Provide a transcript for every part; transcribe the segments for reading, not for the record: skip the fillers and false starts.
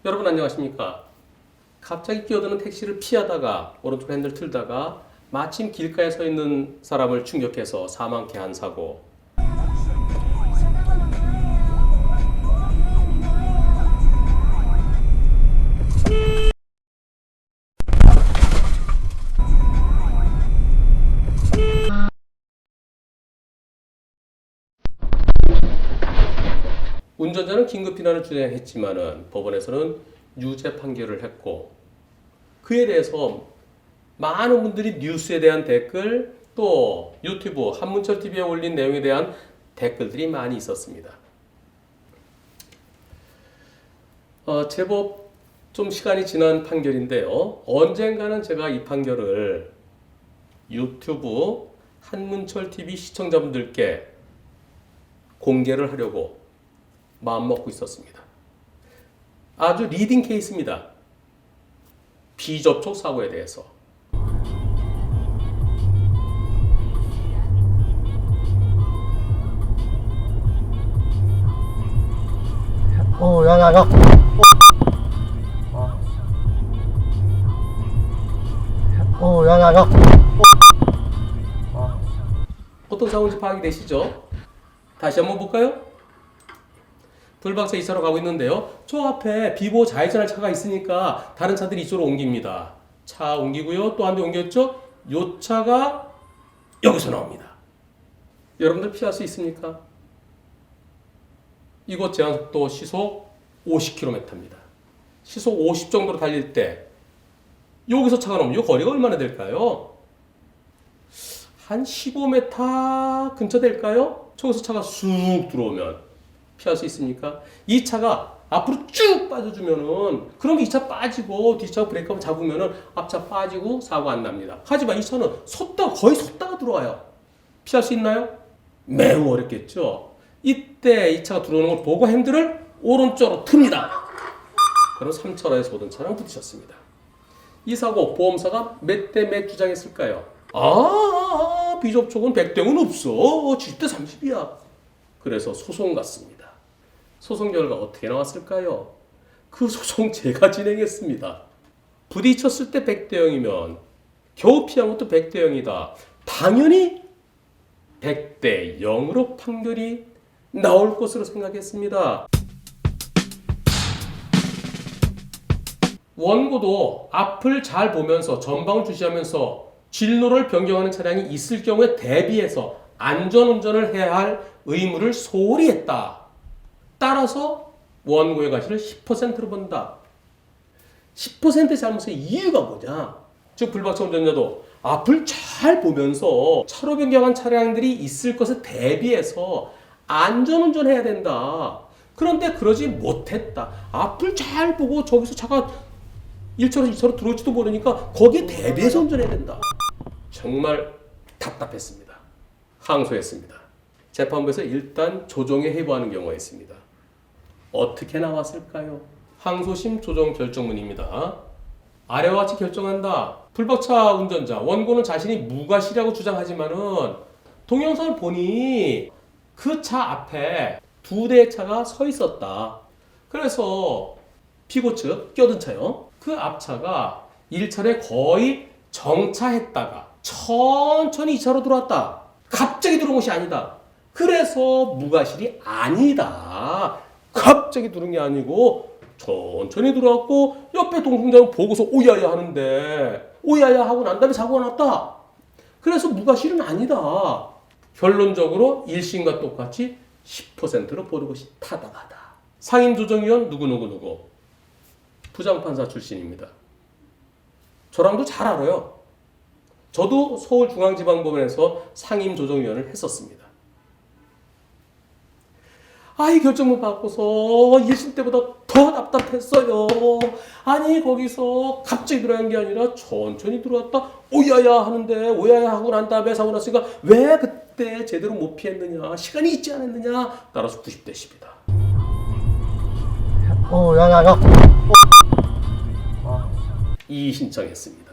여러분 안녕하십니까? 갑자기 끼어드는 택시를 피하다가 오른쪽 핸들 틀다가 마침 길가에 서 있는 사람을 충격해서 사망케 한 사고. 운전자는 긴급避난을 주장했지만은 법원에서는 유죄 판결을 했고, 그에 대해서 많은 분들이 뉴스에 대한 댓글, 또 유튜브 한문철 TV에 올린 내용에 대한 댓글들이 많이 있었습니다. 제법 좀 시간이 지난 판결인데요. 언젠가는 제가 이 판결을 유튜브 한문철 TV 시청자분들께 공개를 하려고 마음먹고 있었습니다. 아주 리딩 케이스입니다. 비접촉 사고에 대해서. 야야야. 야야야. 어떤 사고인지 파악이 되시죠? 다시 한번 볼까요? 불박차 2차로 가고 있는데요. 저 앞에 비보 좌회전할 차가 있으니까 다른 차들이 이쪽으로 옮깁니다. 차 옮기고요. 또 한 대 옮겼죠? 요 차가 여기서 나옵니다. 여러분들 피할 수 있습니까? 이곳 제한속도 시속 50km입니다. 시속 50 정도로 달릴 때 여기서 차가 나오면 이 거리가 얼마나 될까요? 한 15m 근처 될까요? 저기서 차가 쑥 들어오면 피할 수 있습니까? 이 차가 앞으로 쭉 빠져주면은, 그럼 이 차 빠지고 뒷차 브레이크만 잡으면은 앞차 빠지고 사고 안 납니다. 하지만 이 차는 거의 섰다가 들어와요. 피할 수 있나요? 매우 어렵겠죠. 이때 이 차가 들어오는 걸 보고 핸들을 오른쪽으로 틉니다. 그럼 3차로에서 오던 차랑 부딪혔습니다. 이 사고 보험사가 몇 대 몇 주장했을까요? 비접촉은 100대 0은 없어. 70대 30이야. 그래서 소송 갔습니다. 소송 결과 어떻게 나왔을까요? 그 소송 제가 진행했습니다. 부딪혔을 때 100대 0이면 겨우 피한 것도 100대 0이다. 당연히 100대 0으로 판결이 나올 것으로 생각했습니다. 원고도 앞을 잘 보면서 전방을 주시하면서 진로를 변경하는 차량이 있을 경우에 대비해서 안전운전을 해야 할 의무를 소홀히 했다. 따라서 원고의 가치를 10%로 본다. 10%의 잘못의 이유가 뭐냐? 즉 불박차 운전자도 앞을 잘 보면서 차로 변경한 차량들이 있을 것에 대비해서 안전운전해야 된다. 그런데 그러지 못했다. 앞을 잘 보고 저기서 차가 1차로 2차로 들어올지도 모르니까 거기에 대비해서 운전해야 된다. 정말 답답했습니다. 항소했습니다. 재판부에서 일단 조정에 회부하는 경우가 있습니다. 어떻게 나왔을까요? 항소심 조정 결정문입니다. 아래와 같이 결정한다. 불박차 운전자 원고는 자신이 무과실이라고 주장하지만은 동영상을 보니 그 차 앞에 두 대의 차가 서 있었다. 그래서 피고 측 끼어든 차요. 그 앞차가 1차로에 거의 정차했다가 천천히 2차로 들어왔다. 갑자기 들어온 것이 아니다. 그래서 무과실이 아니다. 갑자기 들어온 게 아니고 천천히 들어왔고 옆에 동승자는 보고서 오야야 하는데 오야야 하고 난 다음에 사고가 났다. 그래서 무과실은 아니다. 결론적으로 1심과 똑같이 10%로 보는 것이 타당하다. 상임조정위원 누구누구누구 부장판사 출신입니다. 저랑도 잘 알아요. 저도 서울중앙지방법원에서 상임조정위원을 했었습니다. 이 결정문 받고서 1심 때보다 더 답답했어요. 아니 거기서 갑자기 들어간 게 아니라 천천히 들어왔다 오야야 하는데 오야야 하고 난 다음에 사고 났으니까 왜 그때 제대로 못 피했느냐, 시간이 있지 않았느냐. 따라서 90대 10이다. 야야야. 이의 신청했습니다.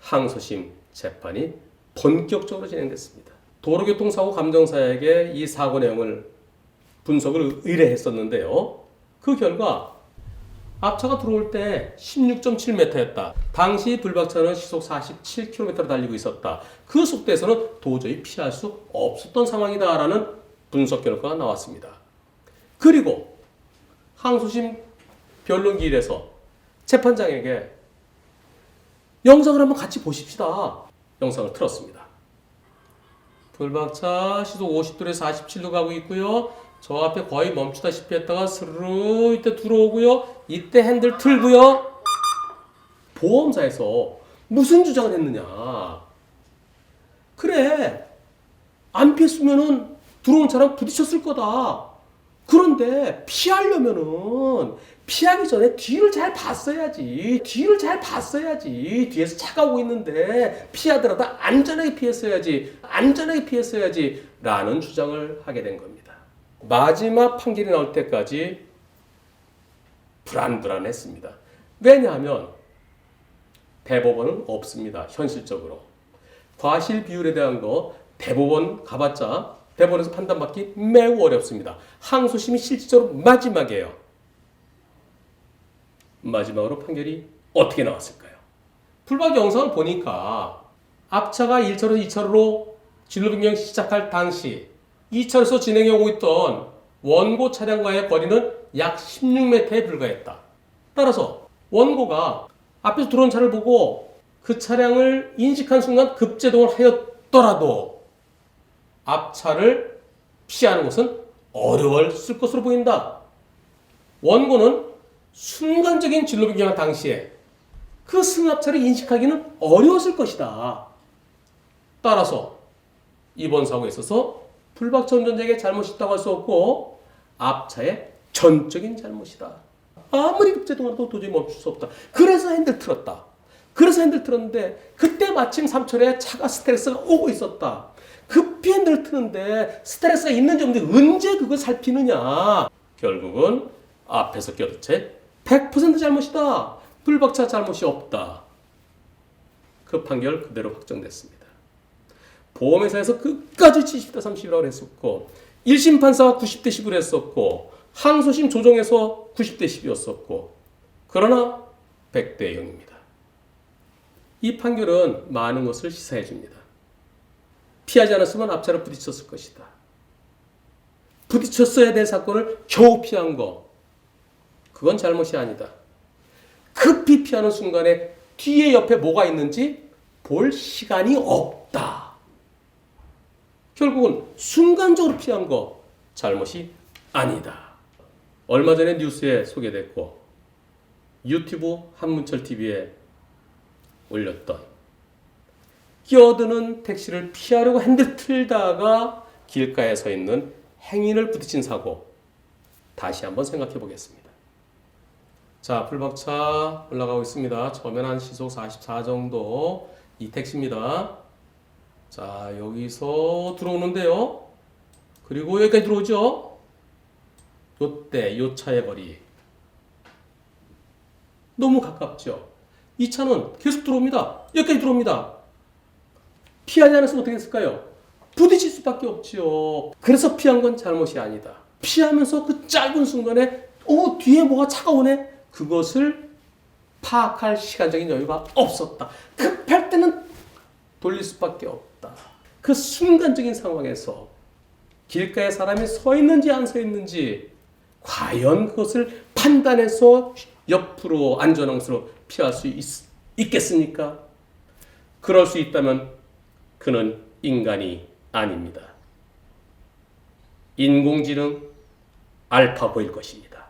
항소심 재판이 본격적으로 진행됐습니다. 도로교통사고 감정사에게 이 사고 내용을 분석을 의뢰했었는데요. 그 결과 앞차가 들어올 때 16.7m였다. 당시 불박차는 시속 47km로 달리고 있었다. 그 속도에서는 도저히 피할 수 없었던 상황이다라는 분석 결과가 나왔습니다. 그리고 항소심 변론기일에서 재판장에게 영상을 한번 같이 보십시다. 영상을 틀었습니다. 불박차 시속 50도에서 47도 가고 있고요. 저 앞에 거의 멈추다시피 했다가 스르르 이때 들어오고요. 이때 핸들 틀고요. 보험사에서 무슨 주장을 했느냐. 그래, 안 피했으면은 들어온 차랑 부딪혔을 거다. 그런데 피하려면은 피하기 전에 뒤를 잘 봤어야지. 뒤에서 차가 오고 있는데 피하더라도 안전하게 피했어야지. 라는 주장을 하게 된 겁니다. 마지막 판결이 나올 때까지 불안했습니다. 왜냐하면 대법원은 없습니다. 현실적으로. 과실 비율에 대한 거 대법원 가봤자 대법원에서 판단받기 매우 어렵습니다. 항소심이 실질적으로 마지막이에요. 마지막으로 판결이 어떻게 나왔을까요? 불박 영상을 보니까 앞차가 1차로에서 2차로로 진로 변경 시작할 당시 2차로에서 진행해 오고 있던 원고 차량과의 거리는 약 16m에 불과했다. 따라서 원고가 앞에서 들어온 차를 보고 그 차량을 인식한 순간 급제동을 하였더라도 앞차를 피하는 것은 어려웠을 것으로 보인다. 원고는 순간적인 진로 변경할 당시에 그 승합차를 인식하기는 어려웠을 것이다. 따라서 이번 사고에 있어서 불박차 운전자에게 잘못이 있다고 할 수 없고 앞차의 전적인 잘못이다. 아무리 급제동해도 도저히 멈출 수 없다. 그래서 핸들 틀었는데 그때 마침 3철에 차가 스트레스가 오고 있었다. 급히 핸들 트는데 스트레스가 있는지 없는지 언제 그걸 살피느냐. 결국은 앞에서 껴든 채 100% 잘못이다. 불박차 잘못이 없다. 그 판결 그대로 확정됐습니다. 보험회사에서 끝까지 70대 30이라고 했었고 1심 판사가 90대 10으로 했었고 항소심 조정에서 90대 10이었었고 그러나 100대 0입니다. 이 판결은 많은 것을 시사해 줍니다. 피하지 않았으면 앞차를 부딪혔을 것이다. 부딪혔어야 될 사건을 겨우 피한 거. 그건 잘못이 아니다. 급히 피하는 순간에 뒤에 옆에 뭐가 있는지 볼 시간이 없다. 결국은 순간적으로 피한 거 잘못이 아니다. 얼마 전에 뉴스에 소개됐고 유튜브 한문철 TV에 올렸던 끼어드는 택시를 피하려고 핸들 틀다가 길가에 서 있는 행인을 부딪힌 사고 다시 한번 생각해 보겠습니다. 자, 불박차 올라가고 있습니다. 처음엔 한 시속 44 정도 이 택시입니다. 자, 여기서 들어오는데요. 그리고 여기까지 들어오죠. 요때 요 차의 거리 너무 가깝죠. 이 차는 계속 들어옵니다. 여기까지 들어옵니다. 피하지 않았으면 어떻게 했을까요? 부딪힐 수밖에 없지요. 그래서 피한 건 잘못이 아니다. 피하면서 그 짧은 순간에 뒤에 뭐가 차가 오네. 그것을 파악할 시간적인 여유가 없었다. 급할 때는 돌릴 수밖에 없다. 그 순간적인 상황에서 길가에 사람이 서 있는지 안 서 있는지 과연 그것을 판단해서 옆으로 안전한 곳으로 피할 수 있겠습니까? 그럴 수 있다면 그는 인간이 아닙니다. 인공지능 알파고일 것입니다.